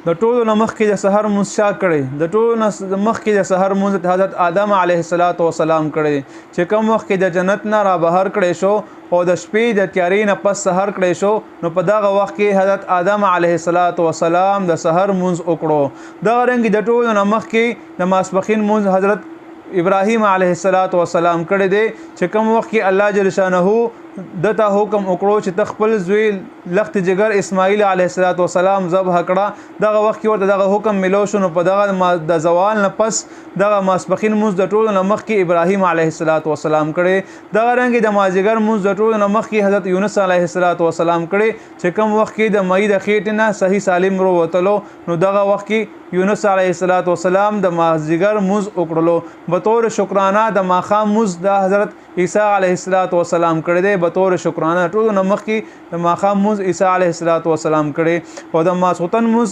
د ټولو نه مخکې د سحر مونځ چا کړی؟ د ټولو نه مخکې د سحر مونځ حضرت آدم علیه السلام کړی، چې کوم وخت کې د جنت نه را بهر کړی شو او د شپې د تیارې نه پس سحر کړی شو، نو په دغه وخت کې حضرت آدم علیه السلام د سحر مونځ وکړو. دغه رنګ د ټولو نه مخکې د ماسپښین مونځ حضرت ابراهیم علیه السلام کړی دی، چې کوم وخت کې الله جل شانه دته حکم وکړو چې خپل زوی لخت جگر اسماعیل علیه السلام ذبح کړه. دغه وخت کې ورته دغه حکم ملو شو، نو په دغه د زوال نه پس دغه ماسپښین مونځ د ټولو نه مخکې ابراهیم علیه السلام کړی. دغه رنګ د مازدیګر مونځ د ټولو نه مخکې حضرت یونس علیه السلام کړی، چې کوم وخت کې د مې د خېټې نه صحیح سالم وروتلو، نو دغه وخت کې یونس علیه السلام د مازدیګر مونځ وکړلو. بطور شکرانه د ماښام مونځ د حضرت عیسی علیه السلام کړی دی، بطور شکرانه ټولو نه مخکې د ماښام مونځ عیسی علیه السلام کړی. او د ماسخوتن مونځ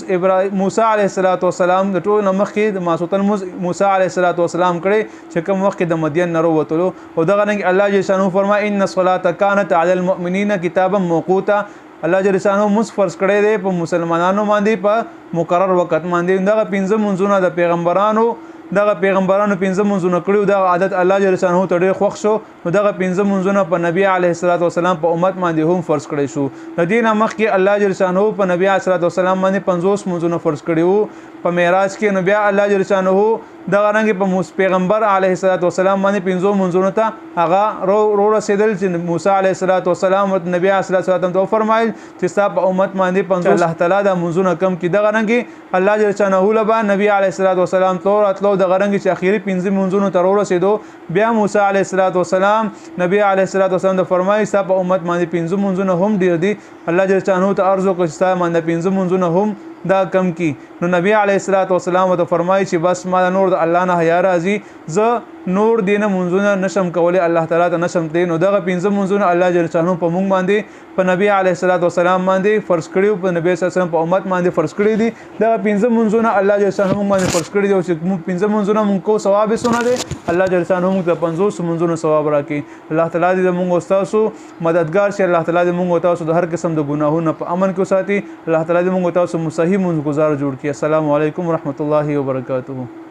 موسی علیه السلام د ټولو نه مخکې د ماسخوتن مونځ موسی علیه السلام کړی، چې کوم وخت د مدین نه وروتلو. او دغه رنګ الله جل شانه فرمایي ان الصلاة کانت علی المؤمنین کتابا موقوتا، الله جل شانه مونځ فرض کړی دی په مسلمانانو باندې په مقرر وخت باندې. دغه 15 مونځونه د پیغمبرانو پنځه منځونه کړیو، دغه عادت الله جل شانه ته ډېر خوښ شو، نو دغه 15 منځونه په نبی علیه السلام په امت باندې هم فرض کړی شو. د دې نه مخکې الله جل شانه په نبی علیه السلام باندې 50 منځونه فرض کړیو په معراج کې، نو بیا الله جل شانه دغه رنګ په پیغمبر علیه السلام باندې 50 منځونه ته هغه رو رسیدل، چې موسی علیه السلام او نبی علیه السلام ته فرمایل چې تاسو په امت باندې 50 الله تعالی د منځونه کم کې. دغه رنګ الله جل شانه لبا نبی علیه السلام تور دغه رنګ چې اخیری 15 منځونو ته ورسېدو، بیا موسی علیه السلام نبی علیه السلام د فرمایي چې په امت باندې 15 منځونه هم ډیر دي. الله جل شانه ته ارزو کوي چې باندې 15 منځونه هم دا کم کی. نو نبی علیه السلام ته فرمایي چې بس ما نور د الله نه حیا راځي، زه نور دینه منځونه نشم کولی، الله تعالی ته نشم دی. نو دغه 15 منځونه الله جل شانه په مونږ باندې په نبی علیه السلام باندې فرض کړیو، په نبی صلی الله علیه وسلم په امت باندې فرض کړی دي. دغه 15 منځونه الله جل شانه مونږ باندې فرض کړی دي، او چې مونږ 15 منځونه مونږ کو ثواب یې سونه دي، الله جل شانه مونږ ته 50 منځونه ثواب راکړي. الله تعالی دې مونږ او تاسو مددگار شي، الله تعالی دې مونږ او تاسو د هر قسم د ګناهونو په امن کې وساتي، الله تعالی دې مونږ او تاسو صحیح منځ گزار جوړ کړي. السلام علیکم ورحمت الله وبرکاتہ.